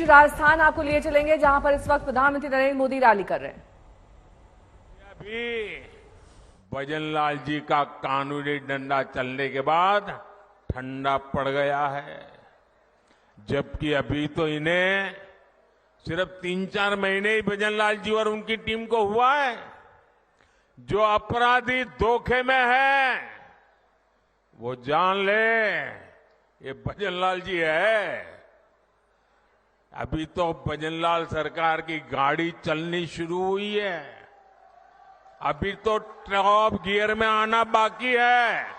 राजस्थान आपको लिए चलेंगे, जहां पर इस वक्त प्रधानमंत्री नरेंद्र मोदी रैली कर रहे हैं। अभी भजनलाल जी का कानूनी डंडा चलने के बाद ठंडा पड़ गया है, जबकि अभी तो इन्हें सिर्फ 3-4 महीने ही भजनलाल जी और उनकी टीम को हुआ है। जो अपराधी धोखे में है वो जान ले, ये भजनलाल जी है। अभी तो भजनलाल सरकार की गाड़ी चलनी शुरू हुई है, अभी तो टॉप गियर में आना बाकी है।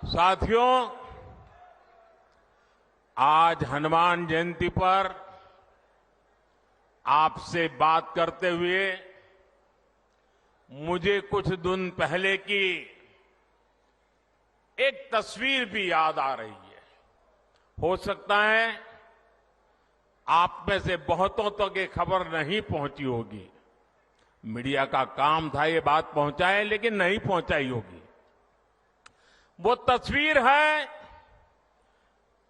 साथियों, आज हनुमान जयंती पर आपसे बात करते हुए मुझे कुछ दिन पहले की एक तस्वीर भी याद आ रही है। हो सकता है आप में से बहुतों तक ये खबर नहीं पहुंची होगी, मीडिया का काम था ये बात पहुंचाए, लेकिन नहीं पहुंचाई होगी। वो तस्वीर है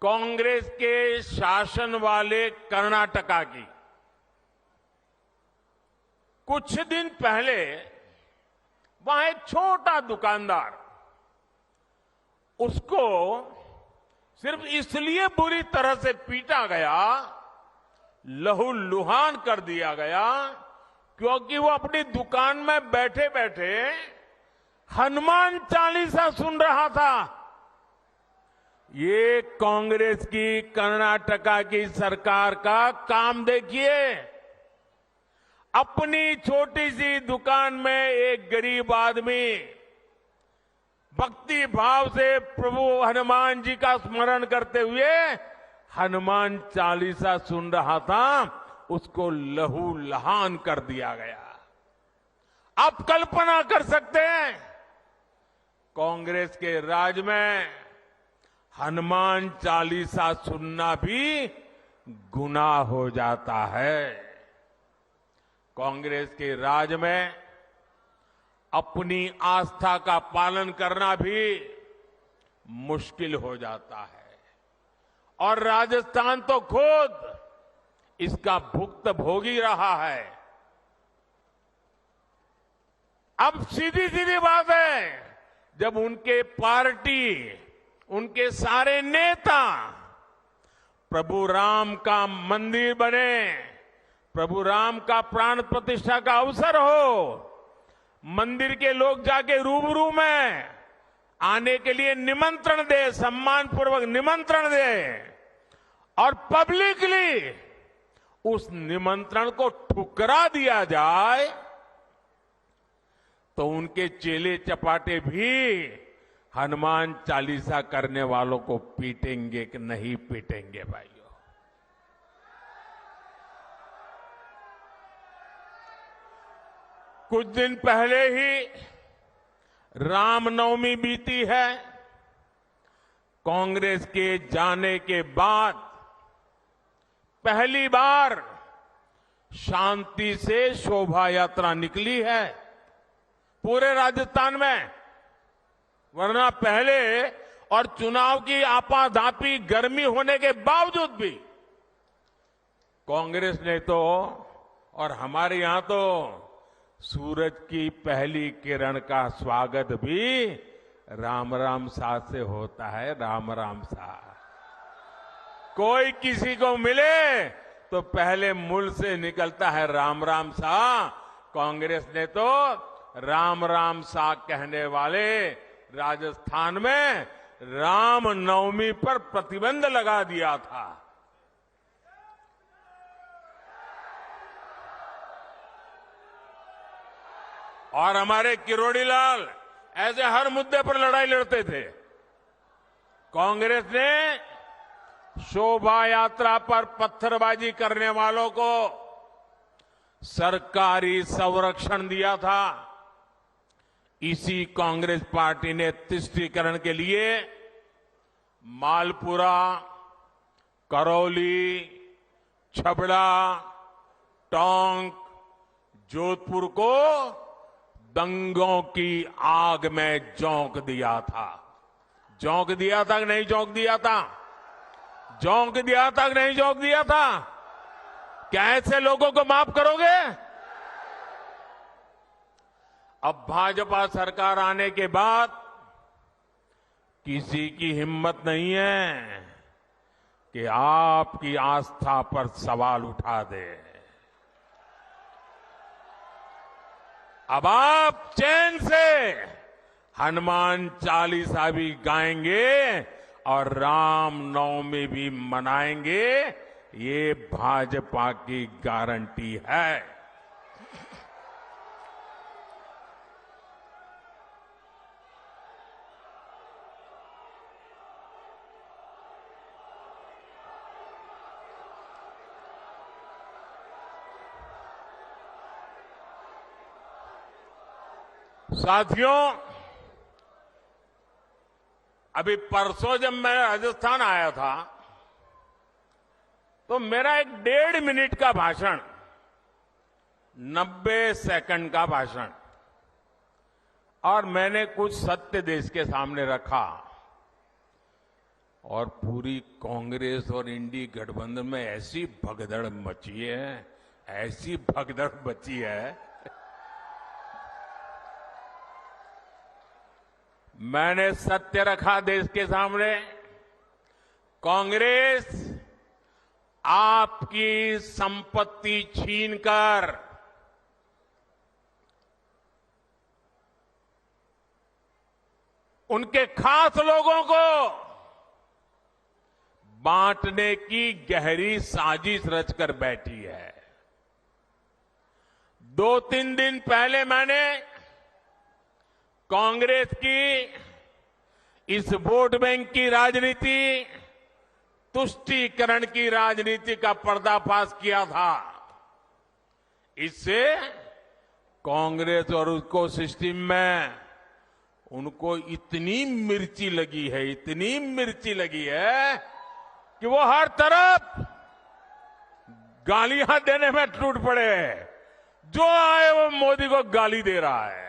कांग्रेस के शासन वाले कर्नाटका की। कुछ दिन पहले वहां एक छोटा दुकानदार, उसको सिर्फ इसलिए बुरी तरह से पीटा गया, लहूलुहान कर दिया गया, क्योंकि वो अपनी दुकान में बैठे बैठे हनुमान चालीसा सुन रहा था। ये कांग्रेस की कर्नाटका की सरकार का काम देखिए। अपनी छोटी सी दुकान में एक गरीब आदमी भक्ति भाव से प्रभु हनुमान जी का स्मरण करते हुए हनुमान चालीसा सुन रहा था, उसको लहूलुहान कर दिया गया। आप कल्पना कर सकते हैं, कांग्रेस के राज में हनुमान चालीसा सुनना भी गुनाह हो जाता है। कांग्रेस के राज में अपनी आस्था का पालन करना भी मुश्किल हो जाता है, और राजस्थान तो खुद इसका भुक्तभोगी रहा है। अब सीधी सीधी बात है, जब उनके पार्टी, उनके सारे नेता प्रभु राम का मंदिर बने, प्रभु राम का प्राण प्रतिष्ठा का अवसर हो, मंदिर के लोग जाके रूबरू में आने के लिए निमंत्रण दे, सम्मानपूर्वक निमंत्रण दे, और पब्लिकली उस निमंत्रण को ठुकरा दिया जाए, तो उनके चेले चपाटे भी हनुमान चालीसा करने वालों को पीटेंगे कि नहीं पीटेंगे भाइयों? कुछ दिन पहले ही रामनवमी बीती है। कांग्रेस के जाने के बाद पहली बार शांति से शोभा यात्रा निकली है पूरे राजस्थान में, वरना पहले और चुनाव की आपाधापी गर्मी होने के बावजूद भी कांग्रेस ने तो, और हमारे यहां तो सूरज की पहली किरण का स्वागत भी राम राम सा से होता है। राम राम सा, कोई किसी को मिले तो पहले मुंह से निकलता है राम राम सा। कांग्रेस ने तो राम राम सा कहने वाले राजस्थान में राम नवमी पर प्रतिबंध लगा दिया था। और हमारे किरोड़ी लाल ऐसे हर मुद्दे पर लड़ाई लड़ते थे। कांग्रेस ने शोभा यात्रा पर पत्थरबाजी करने वालों को सरकारी संरक्षण दिया था। इसी कांग्रेस पार्टी ने तुष्टीकरण के लिए मालपुरा, करौली, छबड़ा, टोंक, जोधपुर को दंगों की आग में झोंक दिया था। झोंक दिया था कि नहीं झोंक दिया था? झोंक दिया था कि नहीं झोंक दिया था? क्या ऐसे लोगों को माफ करोगे? अब भाजपा सरकार आने के बाद किसी की हिम्मत नहीं है कि आपकी आस्था पर सवाल उठा दे। अब आप चैन से हनुमान चालीसा भी गाएंगे और राम नवमी भी मनाएंगे, ये भाजपा की गारंटी है। साथियों, अभी परसों जब मैं राजस्थान आया था तो मेरा एक 1.5 मिनट का भाषण, 90 सेकंड का भाषण, और मैंने कुछ सत्य देश के सामने रखा और पूरी कांग्रेस और इंडी गठबंधन में ऐसी भगदड़ मची है, ऐसी भगदड़ मची है। मैंने सत्य रखा देश के सामने। कांग्रेस आपकी संपत्ति छीनकर उनके खास लोगों को बांटने की गहरी साजिश रचकर बैठी है। 2-3 दिन पहले मैंने कांग्रेस की इस वोट बैंक की राजनीति, तुष्टीकरण की राजनीति का पर्दाफाश किया था। इससे कांग्रेस और उसको सिस्टम में उनको इतनी मिर्ची लगी है, इतनी मिर्ची लगी है कि वो हर तरफ गालियां देने में टूट पड़े। जो आए वो मोदी को गाली दे रहा है।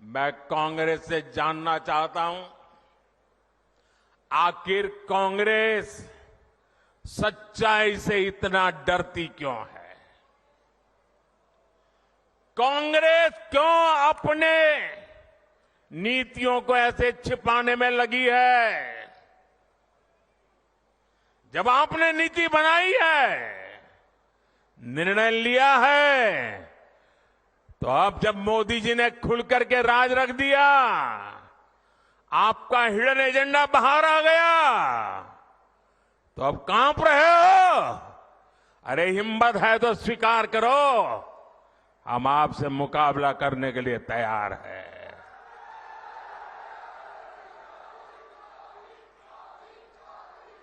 मैं कांग्रेस से जानना चाहता हूं, आखिर कांग्रेस सच्चाई से इतना डरती क्यों है? कांग्रेस क्यों अपने नीतियों को ऐसे छिपाने में लगी है? जब आपने नीति बनाई है, निर्णय लिया है, तो अब जब मोदी जी ने खुल करके राज रख दिया, आपका हिडन एजेंडा बाहर आ गया, तो अब कांप रहे हो? अरे हिम्मत है तो स्वीकार करो, हम आपसे मुकाबला करने के लिए तैयार हैं।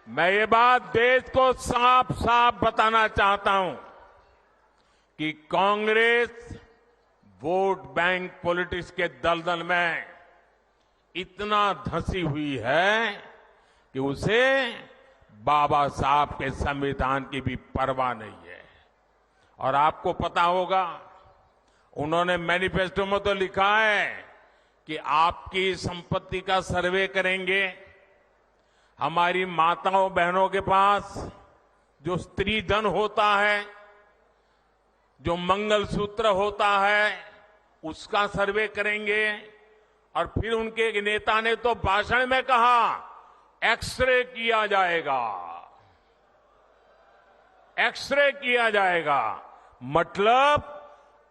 मैं ये बात देश को साफ साफ बताना चाहता हूं कि कांग्रेस वोट बैंक पॉलिटिक्स के दलदल में इतना धंसी हुई है कि उसे बाबा साहब के संविधान की भी परवाह नहीं है। और आपको पता होगा, उन्होंने मैनिफेस्टो में तो लिखा है कि आपकी संपत्ति का सर्वे करेंगे। हमारी माताओं बहनों के पास जो स्त्री धन होता है, जो मंगलसूत्र होता है, उसका सर्वे करेंगे। और फिर उनके एक नेता ने तो भाषण में कहा, एक्सरे किया जाएगा, एक्सरे किया जाएगा। मतलब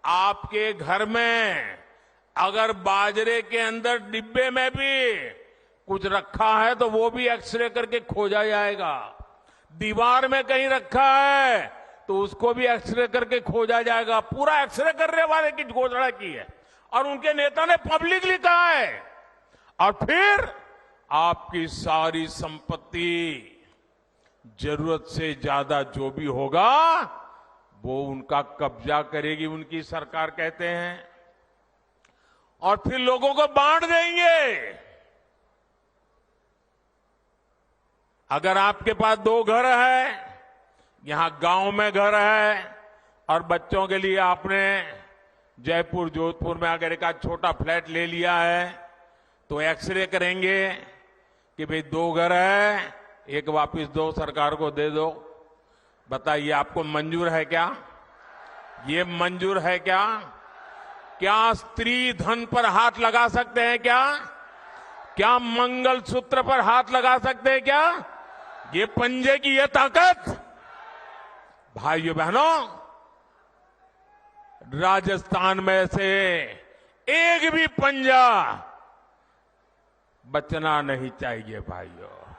आपके घर में अगर बाजरे के अंदर डिब्बे में भी कुछ रखा है तो वो भी एक्सरे करके खोजा जाएगा। दीवार में कहीं रखा है तो उसको भी एक्सरे करके खोजा जाएगा। पूरा एक्सरे करने वाले की घोषणा की है और उनके नेता ने पब्लिकली कहा है। और फिर आपकी सारी संपत्ति, जरूरत से ज्यादा जो भी होगा वो उनका कब्जा करेगी उनकी सरकार, कहते हैं, और फिर लोगों को बांट देंगे। अगर आपके पास 2 घर है, यहां गांव में घर है, और बच्चों के लिए आपने जयपुर जोधपुर में अगर एक छोटा फ्लैट ले लिया है तो एक्सरे करेंगे कि भाई 2 घर है, एक वापस दो, सरकार को दे दो। बताइए आपको मंजूर है क्या? ये मंजूर है क्या? क्या स्त्री धन पर हाथ लगा सकते हैं क्या? क्या मंगल सूत्र पर हाथ लगा सकते हैं क्या? ये पंजे की ये ताकत, भाइयों बहनों, राजस्थान में से एक भी पंजा बचना नहीं चाहिए भाइयों।